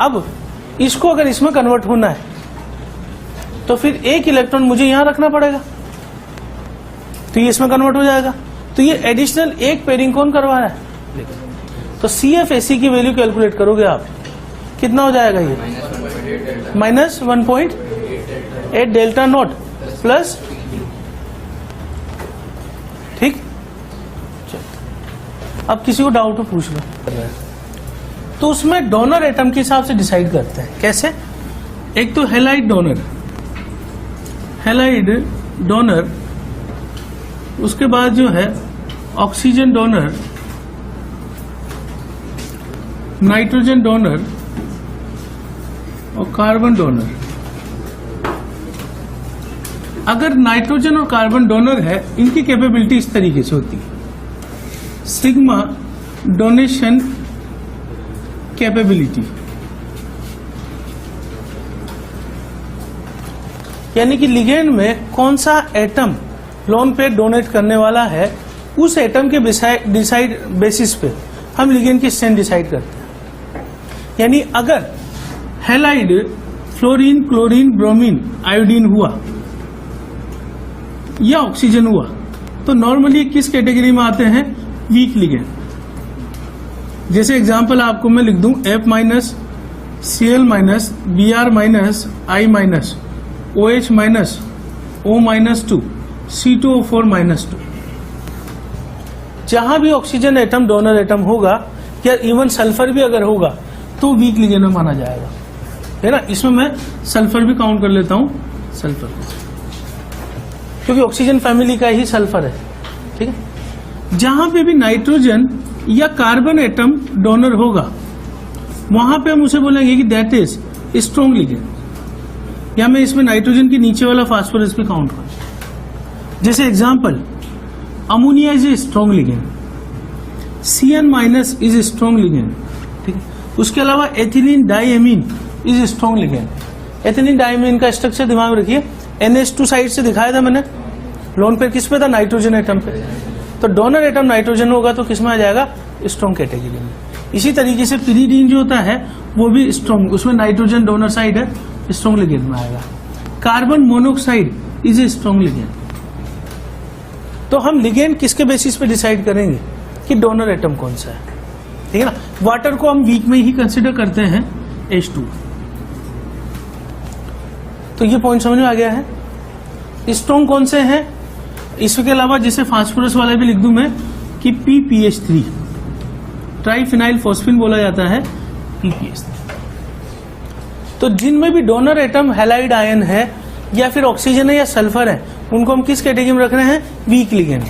अब इसको अगर इसमें कन्वर्ट होना है तो फिर एक इलेक्ट्रॉन मुझे यहां रखना पड़ेगा, तो ये इसमें कन्वर्ट हो जाएगा। तो ये एडिशनल एक पेयरिंग कौन करवा रहा है? तो CFAC की वैल्यू कैलकुलेट करोगे आप, कितना हो जाएगा? ये -1.8 डेल्टा नॉट प्लस, ठीक। अब किसी को डाउट हो पूछ लो। तो उसमें डोनर एटम के हिसाब से डिसाइड करते हैं। कैसे? एक तो हैलाइड डोनर, हैलाइड डोनर, उसके बाद जो है ऑक्सीजन डोनर, नाइट्रोजन डोनर और कार्बन डोनर। अगर नाइट्रोजन और कार्बन डोनर है, इनकी कैपेबिलिटी इस तरीके से होती है, सिग्मा डोनेशन कैपेबिलिटी, यानी कि लिगेंड में कौन सा एटम लोन पे डोनेट करने वाला है, उस एटम के डिसाइड बेसिस पे हम लिगेंड की स्ट्रेंथ डिसाइड करते हैं। यानी अगर halide fluorine, chlorine, bromine, iodine हुआ या ऑक्सीजन हुआ, तो नॉर्मली किस कैटेगरी में आते हैं? Week ligand. जैसे एग्जांपल आपको मैं लिख दूं F-, Cl-, Br-, I-, OH-, O-2, C2O4-2। जहां भी ऑक्सीजन एटम डोनर एटम होगा या इवन सल्फर भी अगर होगा तो वीक लिगेंड में माना जाएगा, है ना? इसमें मैं सल्फर भी काउंट कर लेता हूं, सल्फर, क्योंकि ऑक्सीजन फैमिली का ही सल्फर है, ठीक है। जहां पे भी नाइट्रोजन या कार्बन एटम डोनर होगा वहां पे हम उसे बोलेंगे कि दैट इज स्ट्रॉन्ग लिगेंड। या मैं इसमें नाइट्रोजन के नीचे वाला फास्फोरस भी काउंट करूं। जैसे example, ammonia is a strong ligand, CN- is strong ligand, ठीक है। उसके अलावा ethylene diamine is strong ligand. Ethylene diamine का स्ट्रक्चर दिमाग में रखिए, NH2 साइड से दिखाया था मैंने। लोन पेयर किस पे था? नाइट्रोजन एटम पे। तो डोनर एटम नाइट्रोजन होगा तो किस में आ जाएगा? स्ट्रॉन्ग कैटेगरी में। इसी तरीके से पिरीडीन जो होता है वो भी स्ट्रॉन्ग, उसमें नाइट्रोजन डोनर साइड है, स्ट्रॉन्ग लिगेंड में आएगा। Carbon monoxide is a strong ligand. तो हम लिगेंड किसके बेसिस पे डिसाइड करेंगे कि डोनर एटम कौन सा है, ठीक है ना? वाटर को हम वीक में ही कंसिडर करते हैं, H2। तो ये पॉइंट समझ में आ गया है। स्ट्रॉन्ग कौन से हैं? इसके अलावा जैसे फास्फोरस वाला भी लिख दूं मैं कि PPH3, ट्राइफिनाइल फॉस्फिन बोला जाता है, PPH3। तो जिनमें भी डोनर एटम हैलाइड आयन है या फिर ऑक्सीजन है या सल्फर है, उनको हम किस कैटेगरी में रख रहे हैं? Week ligand.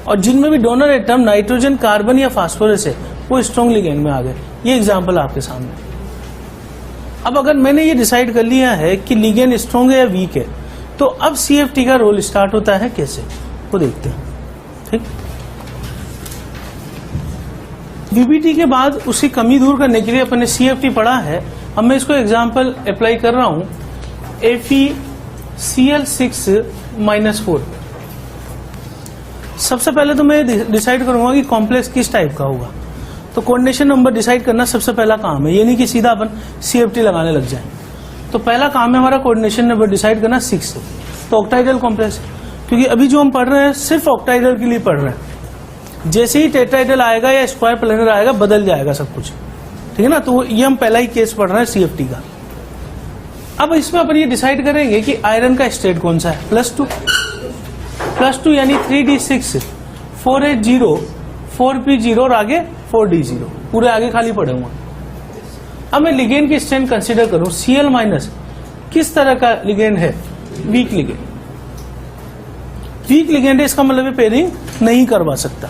और जिनमें भी डोनर एटम नाइट्रोजन, कार्बन या फास्फोरस है, वो स्ट्रॉन्ग लिगेंड में आ गए। ये एग्जांपल आपके सामने। अब अगर मैंने ये डिसाइड कर लिया है कि लिगेंड स्ट्रॉन्ग है या वीक है, तो अब CFT का रोल स्टार्ट होता है कैसे, वो देखते हैं। ठीक, VBT के बाद उसकी कमी दूर करने के लिए अपन ने CFT पढ़ा है। अब मैं इसको एग्जाम्पल अप्लाई कर रहा हूं FeCl6-4। सबसे पहले तो मैं डिसाइड करूंगा कि कॉम्प्लेक्स किस टाइप का होगा। तो कोऑर्डिनेशन नंबर डिसाइड करना सबसे पहला काम है, ये नहीं कि सीधा अपन CFT लगाने लग जाए। तो पहला काम है हमारा कोऑर्डिनेशन नंबर डिसाइड करना 6 है। तो ऑक्टाइडल कॉम्प्लेक्स, क्योंकि अभी जो हम पढ़ रहे हैं सिर्फ ऑक्टाइडल के लिए पढ़ रहे हैं। जैसे ही टेट्राइडल आएगा या स्क्वायर प्लेनर आएगा बदल जाएगा सब कुछ, ठीक है ना। तो ये हम पहला ही केस पढ़ रहे हैं CFT का। अब इसमें अपन ये डिसाइड करेंगे कि आयरन का स्टेट कौन सा है, +2 यानी 3d6 4h0 4p0 और आगे 4d0, पूरे आगे खाली पड़े हुए। अब मैं लिगेंड की स्ट्रेंथ कंसीडर करूं Cl- किस तरह का लिगेंड है, वीक लिगेंड। वीक लिगेंड है, इसका मतलब है पेयरिंग नहीं करवा सकता।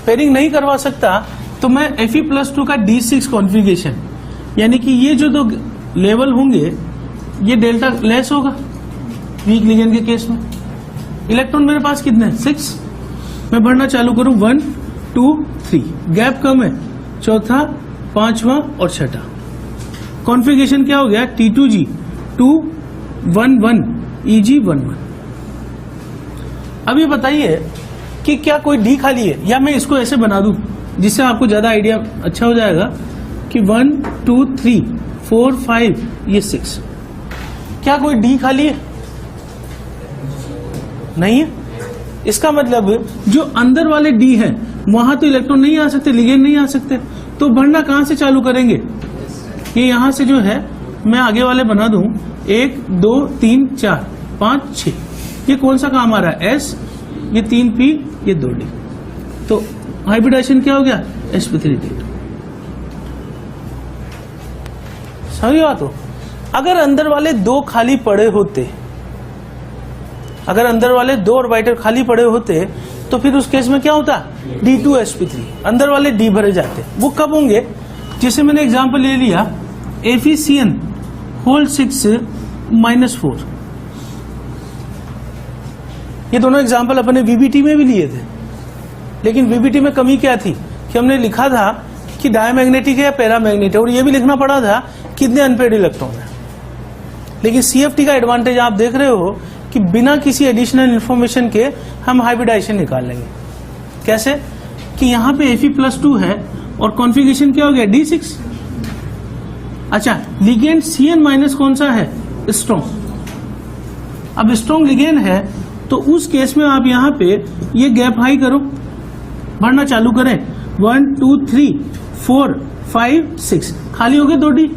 पेयरिंग नहीं करवा सकता तो मैं Fe+2 का D6 कॉन्फ़िगरेशन, यानी कि ये जो दो लेवल होंगे ये डेल्टा लेस होगा वीक लिगेंड के केस में। इलेक्ट्रॉन मेरे पास कितने हैं, 6। मैं बढ़ना चालू करूं 1 2 3, गैप कम है, चौथा, पांचवा और छठा। कॉन्फ़िगरेशन क्या हो गया, T2G 2 1 1 EG 1 1। अब ये बताइए कि क्या कोई डी खाली है, या मैं इसको ऐसे बना दूं जिससे आपको ज्यादा आइडिया अच्छा हो जाएगा कि 1 2 3 4 5 ये 6, क्या कोई डी खाली है, नहीं है। इसका मतलब जो अंदर वाले डी हैं वहां तो इलेक्ट्रॉन नहीं आ सकते, लिगेंड नहीं आ सकते, तो बढ़ना कहां से चालू करेंगे, ये यहां से जो है मैं आगे वाले बना दूं 1 2 3 4 5 6। ये कौन सा काम आ रहा है, S, ये 3p, ये 2d। तो हाइब्रिडाइजेशन क्या हो गया, sp3d। समझ बात हो। अगर अंदर वाले दो खाली पड़े होते, अगर अंदर वाले दो ऑर्बिटल खाली पड़े होते तो फिर उस केस में क्या होता, D2sp3, अंदर वाले डी भरे जाते। वो कब होंगे, जैसे मैंने एग्जांपल ले लिया FeCN6-4। ये दोनों एग्जांपल अपने VBT में भी लिए थे, लेकिन VBT में कमी क्या थी कि हमने लिखा था कि डायमैग्नेटिक है या पैरामैग्नेटिक, और ये भी लिखना पड़ा था कितने अनपेड इलेक्ट्रॉन है। लेकिन CFT का एडवांटेज आप देख रहे हो कि बिना किसी एडिशनल इंफॉर्मेशन के हम हाइब्रिडाइजेशन निकाल लेंगे। कैसे कि यहां पे Fe+2 है और कॉन्फ़िगरेशन क्या हो गया, D6। अच्छा, लिगेंड Cn- कौन सा है, स्ट्रॉन्ग। अब स्ट्रॉन्ग लिगेंड है तो उस केस में आप यहां पे ये गैप हाई करो, बढ़ना चालू करें 1 2 3 4 5 6, खाली हो गए 2d,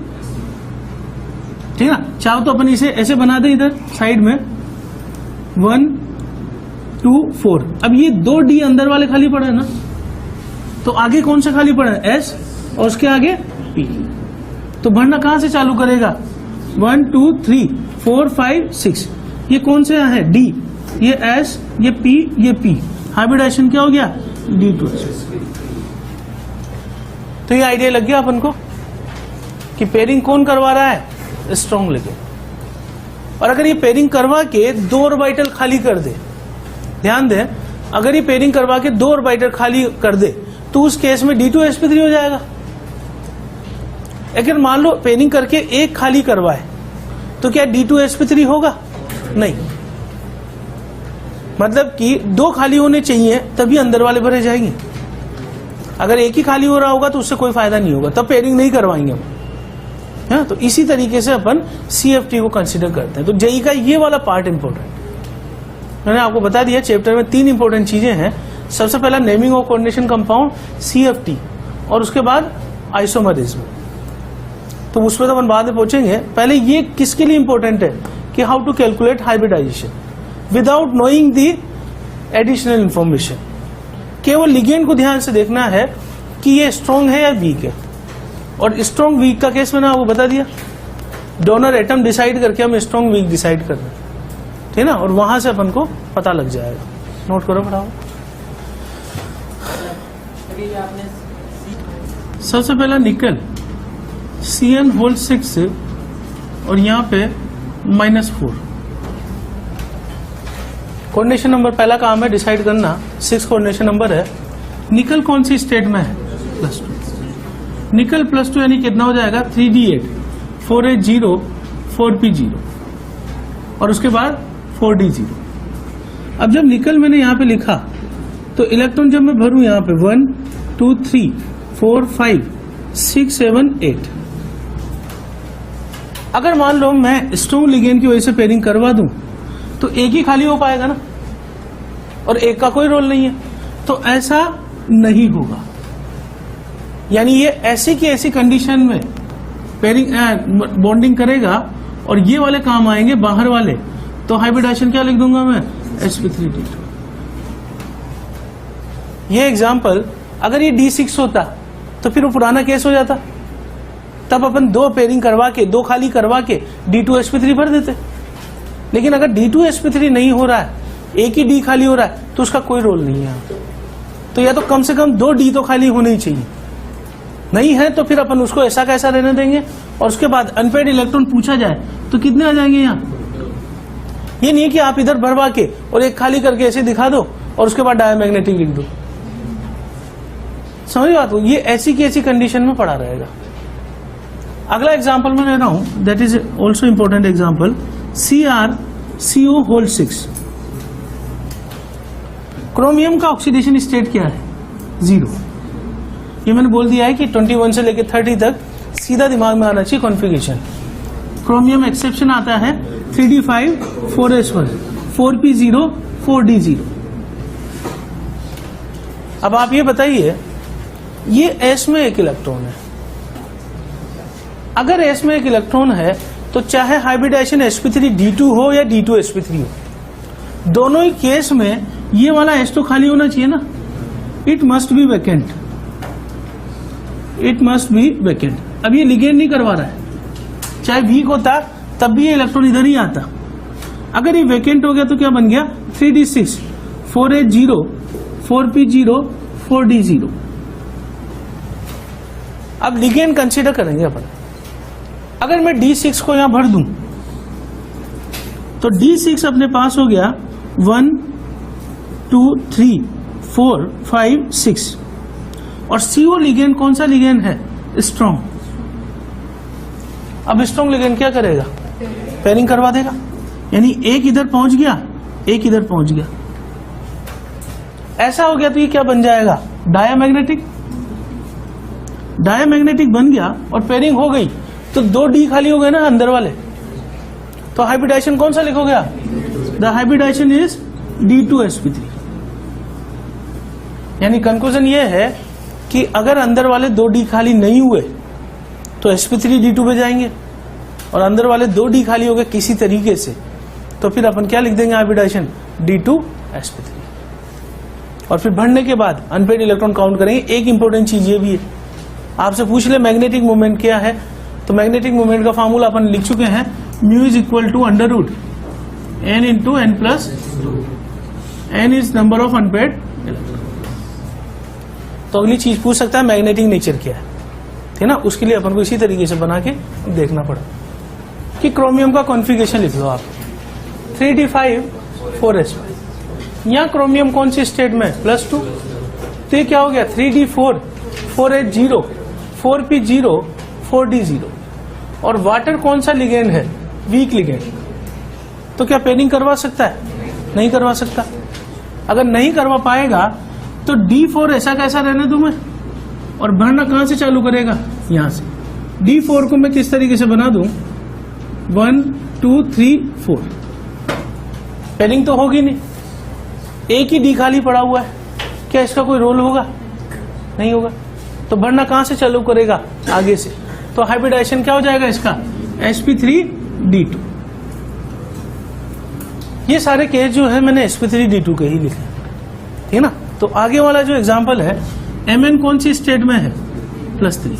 ठीक है ना। चाहो तो अपन इसे ऐसे बना दे इधर साइड में 1 2 4। अब ये 2d अंदर वाले खाली पड़े ना, तो आगे कौन से खाली पड़े, S, और उसके आगे P। तो बढ़ना कहां से चालू करेगा, 1 2 3 4 5 6, ये कौन से है, D, ये S, ये P, ये P। हाइब्रिडाइजेशन क्या हो गया, D2। तो ये आइडिया लग गया अपन को कि पेयरिंग कौन करवा रहा है, स्ट्रॉन्ग लिगेंड। और अगर ये पेयरिंग करवा के 2 ऑर्बिटल खाली कर दे, ध्यान दें, अगर ये पेयरिंग करवा के 2 ऑर्बिटल खाली कर दे तो उस केस में D2sp3 हो जाएगा। अगर मान लो पेयरिंग करके एक खाली करवाए तो क्या D2sp3 होगा, नहीं। मतलब कि 2 खाली होने चाहिए तभी अंदर वाले भरे जाएंगे। अगर एक ही खाली हो रहा होगा तो उससे कोई फायदा नहीं होगा, तब पेयरिंग नहीं करवाएंगे हम, है। तो इसी तरीके से अपन CFT को कंसीडर करते हैं। तो जेई का ये वाला पार्ट इंपॉर्टेंट, मैंने आपको बता दिया चैप्टर में 3 इंपॉर्टेंट चीजें हैं। सबसे पहला naming of coordination compound CFT, और उसके बाद आइसोमरिज्म। तो उसमें तो अपन बाद में पहुंचेंगे। पहले ये किसके लिए इंपॉर्टेंट है कि how to calculate hybridization without knowing the additional information. केवल लिगेंड को ध्यान से देखना है कि ये स्ट्रॉन्ग है या वीक है, और स्ट्रॉन्ग वीक का केस मैंने आपको बता दिया, डोनर एटम डिसाइड करके हम स्ट्रॉन्ग वीक डिसाइड कर रहे हैं, ठीक है ना। और वहां से अपन को पता लग जाएगा। नोट करो फटाफट। सबसे पहला निकल Cn6 और यहाँ पे -4, कोऑर्डिनेशन नंबर पहला काम है डिसाइड करना, 6 कोऑर्डिनेशन नंबर है, निकल कौन सी स्टेट में है, +2। निकल +2 यानी कितना हो जाएगा, 3d8, 4h0, 4p0 और उसके बाद 4d0। अब जब निकल मैंने यहां पे लिखा तो इलेक्ट्रॉन जब मैं भरूं यहां पे 1 2 3 4 5 6 7 8, अगर मान लो मैं स्ट्रॉन्ग लिगेंड की वजह से पेयरिंग करवा दूं तो एक ही खाली हो पाएगा ना, और एक का कोई रोल नहीं है, तो ऐसा नहीं होगा। यानी ये ऐसी की ऐसी कंडीशन में पेयरिंग बॉन्डिंग करेगा और ये वाले काम आएंगे बाहर वाले, तो हाइब्रिडाइजेशन क्या लिख दूंगा मैं, sp3d2। ये एग्जांपल अगर ये d6 होता तो फिर वो पुराना केस हो जाता, तब अपन 2 पेयरिंग करवा के 2 खाली करवा के d2sp3 भर देते। लेकिन अगर d2sp3 नहीं हो रहा है, एक ही d खाली हो रहा है, तो उसका कोई रोल नहीं है। तो या तो कम से कम 2 d तो खाली होने ही चाहिए, नहीं है तो फिर अपन उसको ऐसा कैसा रहने देंगे, और उसके बाद अनपेड इलेक्ट्रॉन पूछा जाए तो कितने आ जाएंगे यहाँ। ये नहीं है कि आप इधर भरवा के और एक खाली करके ऐसे दिखा दो और उसके बाद डायमैग्नेटिक लिख दो, समझ बात हो, ये ऐसी की ऐसी कंडीशन में पड़ा रहेगा। अगला एग्जाम्पल मैं ले रहा हूं, that is also important example, CrCO6। Chromium का ऑक्सीडेशन स्टेट क्या है, 0। ये मैंने बोल दिया है कि 21 से लेकर 30 तक सीधा दिमाग में आना चाहिए कॉन्फ़िगरेशन। क्रोमियम एक्सेप्शन आता है 3d5 4s1 4p0 4d0। अब आप ये बताइए, ये s में एक इलेक्ट्रॉन है, अगर s में एक इलेक्ट्रॉन है तो चाहे हाइब्रिडाइजेशन sp3d2 हो या d2sp3 हो, दोनों ही केस में ये वाला s तो खाली होना चाहिए ना, it must be vacant, it must be vacant. अब ये लिगेंड नहीं करवा रहा है, चाहे वीक होता तब भी ये इलेक्ट्रॉन इधर ही आता। अगर ये वैकेंट हो गया तो क्या बन गया, 3d6 4h0 4p0 4d0। अब लिगेंड कंसीडर करेंगे अपन, अगर मैं d6 को यहां भर दूं तो d6 अपने पास हो गया 1 2 3 4 5 6, और CO लिगेंड कौन सा लिगेंड है, स्ट्रॉन्ग। अब स्ट्रॉन्ग लिगेंड क्या करेगा, पेयरिंग करवा देगा, यानी एक इधर पहुंच गया एक इधर पहुंच गया, ऐसा हो गया तो ये क्या बन जाएगा, डायामैग्नेटिक। डायामैग्नेटिक बन गया और पेयरिंग हो गई तो 2d खाली हो गए ना अंदर वाले, तो हाइब्रिडाइजेशन कौन सा लिखोगे आप, द हाइब्रिडाइजेशन इज d2sp3। यानी कंक्लूजन ये है कि अगर अंदर वाले 2d खाली नहीं हुए तो sp3d2 पे जाएंगे, और अंदर वाले 2d खाली हो गए किसी तरीके से, तो फिर अपन क्या लिख देंगे हाइब्रिडाइजेशन, d2sp3। और फिर भरने के बाद अनपेड इलेक्ट्रॉन काउंट करेंगे। एक इंपॉर्टेंट चीज ये भी है, आपसे पूछ ले मैग्नेटिक मोमेंट क्या है, तो मैग्नेटिक मोमेंट का फार्मूला अपन लिख चुके हैं, mu is equal to under root n into n plus 2, n is number of unpaired electron. तो अगली चीज पूछ सकता है मैग्नेटिक नेचर क्या है, ठीक ना, उसके लिए अपन को इसी तरीके से बना के देखना पड़ा कि क्रोमियम का कॉन्फ़िगरेशन लिख लो आप 3d5 4s5। यहां क्रोमियम कौन सी स्टेट में, +2, तो ये क्या हो गया 3d4 4h0 4p0 4d0। और वाटर कौन सा लिगेंड है, वीक लिगेंड, तो क्या पेयरिंग करवा सकता है, नहीं करवा सकता। अगर नहीं करवा पाएगा तो d4 ऐसा कैसा रहने दूं मैं, और भरना कहां से चालू करेगा, यहां से। d4 को मैं किस तरीके से बना दूं, 1 2 3 4, पेयरिंग तो होगी नहीं, एक ही d खाली पड़ा हुआ है, क्या इसका कोई रोल होगा, नहीं होगा, तो भरना कहां से चालू करेगा, आगे से। तो हाइब्रिडाइजेशन क्या हो जाएगा इसका, sp3d2। ये सारे केस जो है मैंने sp3d2 के ही लिखे, ठीक ना। तो आगे वाला जो एग्जांपल है, mn कौन सी स्टेट में है, +3,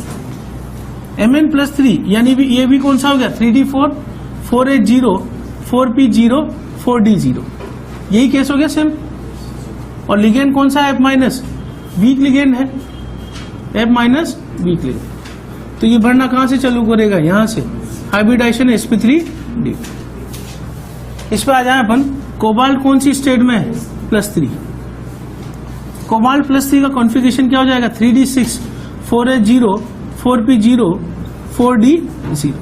mn +3, यानी भी ये भी कौन सा हो गया, 3d4 4h0 4p0 4d0, यही केस हो गया सेम। और लिगेंड कौन सा है, F-, वीक लिगेंड है, F- वीक लिगेंड। तो ये भरना कहां से चालू करेगा, यहां से, हाइब्रिडाइजेशन sp3d2। इस पे आ जाए अपन कोबाल्ट कौन सी स्टेट में है? +3। कोबाल्ट +3 का कॉन्फ़िगरेशन क्या हो जाएगा? 3d6 4h0 4p0 4d0।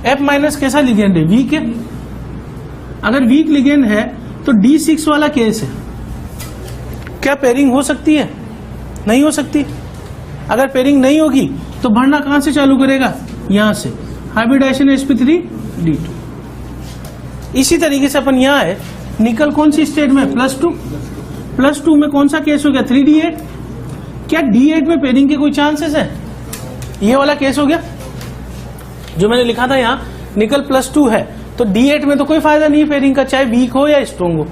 F- कैसा लिगेंड है? वीक है। अगर वीक लिगेंड है तो D6 वाला केस है, क्या पेयरिंग हो सकती है? नहीं हो सकती। अगर पेयरिंग नहीं होगी तो बढ़ना कहां से चालू करेगा? यहां से, हाइब्रिडाइजेशन sp3d2। इसी तरीके से अपन यहां है, निकल कौन सी स्टेट में? +2 में कौन सा केस हो गया? 3d8। क्या d8 में पेयरिंग के कोई चांसेस है? ये वाला केस हो गया जो मैंने लिखा था यहां, निकल +2 है तो d8 में तो कोई फायदा नहीं है पेयरिंग का, चाहे वीक हो या स्ट्रॉन्ग हो।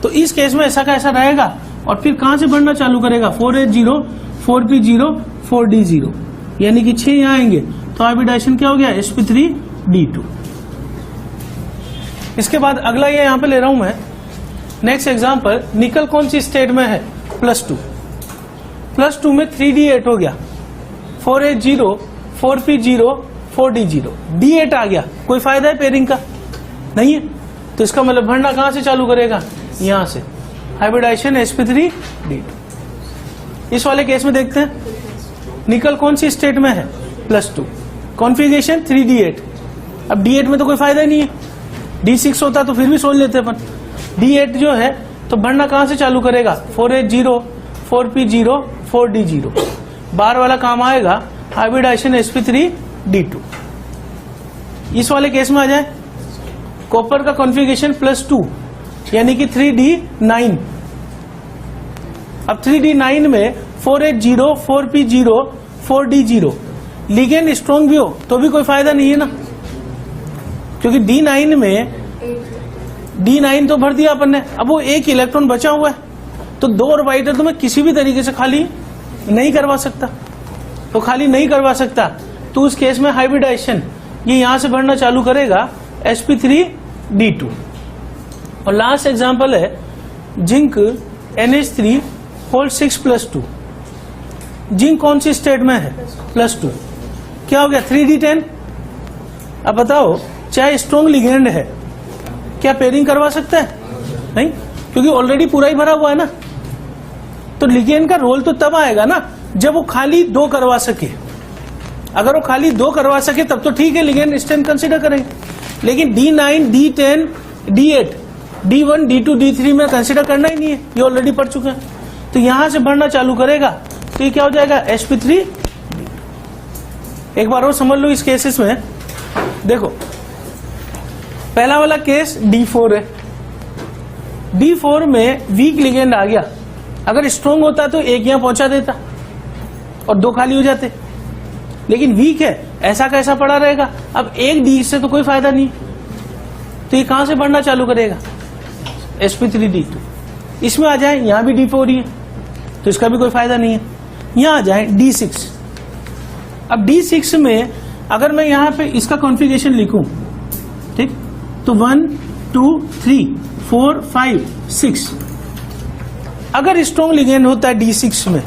तो इस केस में ऐसा का ऐसा रहेगा और फिर कहां से बढ़ना चालू करेगा? 4h0 4p0 4d0, यानी कि 6 यहां आएंगे तो हाइब्रिडाइजेशन क्या हो गया? sp3d2। इसके बाद अगला ये यहां पे ले रहा हूं मैं, नेक्स्ट एग्जांपल, निकल कौन सी स्टेट में है? +2 में 3d8 हो गया, 4h0 4p0 4d0, d8 आ गया, कोई फायदा है पेयरिंग का? नहीं है। तो इसका मतलब भरना कहां से चालू करेगा? यहां से, हाइब्रिडाइजेशन sp3d2। इस वाले केस में देखते हैं, निकल कौन सी स्टेट में है? +2, कॉन्फ़िगरेशन 3d8। अब d8 में तो कोई फायदा ही नहीं है, d6 होता तो फिर भी सोच लेते अपन। d8 जो है तो बढ़ना कहां से चालू करेगा? 4h0 4p0 4d0, बार वाला काम आएगा, हाइब्रिडाइजेशन sp3d2। इस वाले केस में आ जाए, कॉपर का कॉन्फ़िगरेशन +2 यानी कि 3d9। अब 3d9 में 4h0 4p0 4d0, ligand strong भी हो तो भी कोई फायदा नहीं है ना, क्योंकि d9 में d9 तो भर दिया अपन ने, अब वो एक इलेक्ट्रॉन बचा हुआ है तो 2 ऑर्बिटल तो मैं किसी भी तरीके से खाली नहीं करवा सकता, तो खाली नहीं करवा सकता तो उस केस में हाइब्रिडाइजेशन ये यहां से बढ़ना चालू करेगा sp3d2। और लास्ट एग्जांपल है जिंक NH3 होल 6+2। जिंक कौन सी स्टेट में है? +2, क्या हो गया? 3d10। अब बताओ, चाहे स्ट्रॉन्ग लिगेंड है, क्या पेयरिंग करवा सकता है? नहीं, क्योंकि ऑलरेडी पूरा ही भरा हुआ है ना। तो लिगेंड का रोल तो तब आएगा ना जब वो खाली 2 करवा सके। अगर वो खाली 2 करवा सके तब तो ठीक है, लिगेंड स्ट्रेंथ कंसीडर करेंगे। लेकिन d9 d10 d8 d1 d2 d3 में कंसीडर करना ही नहीं है, ये ऑलरेडी पढ़ चुके हैं। तो यहां से बढ़ना चालू करेगा तो ये क्या हो जाएगा? sp3। एक बार और समझ लो इस केसेस में। देखो, पहला वाला केस d4 है, d4 में वीक लिगेंड आ गया, अगर स्ट्रॉन्ग होता तो 1 यहां पहुंचा देता और 2 खाली हो जाते, लेकिन वीक है, ऐसा कैसा पड़ा रहेगा। अब 1 डी से तो कोई फायदा नहीं, तो ये कहां से बढ़ना चालू करेगा? sp3d2। इसमें आ जाए, यहां भी d4 ही है तो इसका भी कोई फायदा नहीं है। यहां आ जाए d6। अब d6 में अगर मैं यहां पे इसका कॉन्फ़िगरेशन लिखूं, ठीक, तो 1 2 3 4 5 6, अगर स्ट्रॉन्ग लिगेंड होता है d6 में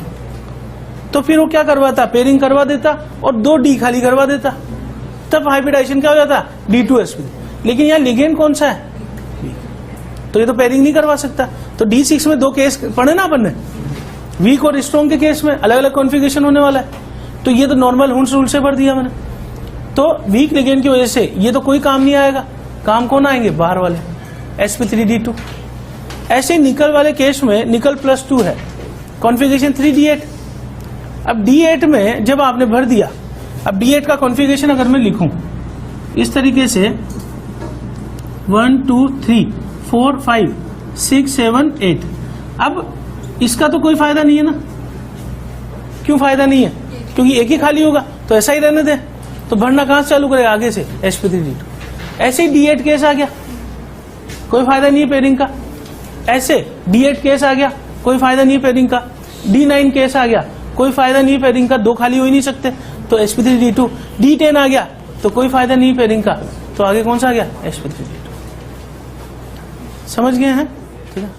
तो फिर वो क्या करवाता? पेयरिंग करवा देता और 2 डी खाली करवा देता, तब हाइब्रिडाइजेशन क्या हो जाता? d2sp। लेकिन यहाँ लिगेंड कौन सा है? तो ये तो पेयरिंग नहीं करवा सकता। तो d6 में 2 केस पढ़े ना अपन ने, वीक और स्ट्रॉन्ग के केस में अलग अलग कॉन्फ़िगरेशन होने वाला है, तो ये तो नॉर्मल हुंस रूल से भर दिया मैंने। तो वीक लिगेंड की वजह से ये तो कोई काम नहीं आएगा, काम कौन आएंगे? बाहर वाले, sp3d2। ऐसे निकल वाले केस में निकल +2 है, कॉन्फ़िगरेशन 3d8। अब d8 में जब आपने भर दिया, अब d8 का कॉन्फ़िगरेशन अगर मैं लिखूं इस तरीके से 1 2 3 4 5 6 7 8, अब इसका तो कोई फायदा नहीं है ना। क्यों फायदा नहीं है? क्योंकि एक ही खाली होगा, तो ऐसा ही रहने दे। तो भरना कहां से चालू करेगा? आगे से, sp3d2। ऐसे ही d8 केस आ गया, कोई फायदा नहीं है पेयरिंग का। ऐसे d8 केस आ गया, कोई फायदा नहीं है पेयरिंग का। d9 केस आ गया, कोई फायदा नहीं है पेयरिंग का, 2 खाली हो ही नहीं सकते, तो sp3d2। d10 आ गया तो कोई फायदा नहीं है पेयरिंग का, तो आगे कौन सा आ गया? sp3d2। समझ गए हैं? ठीक है।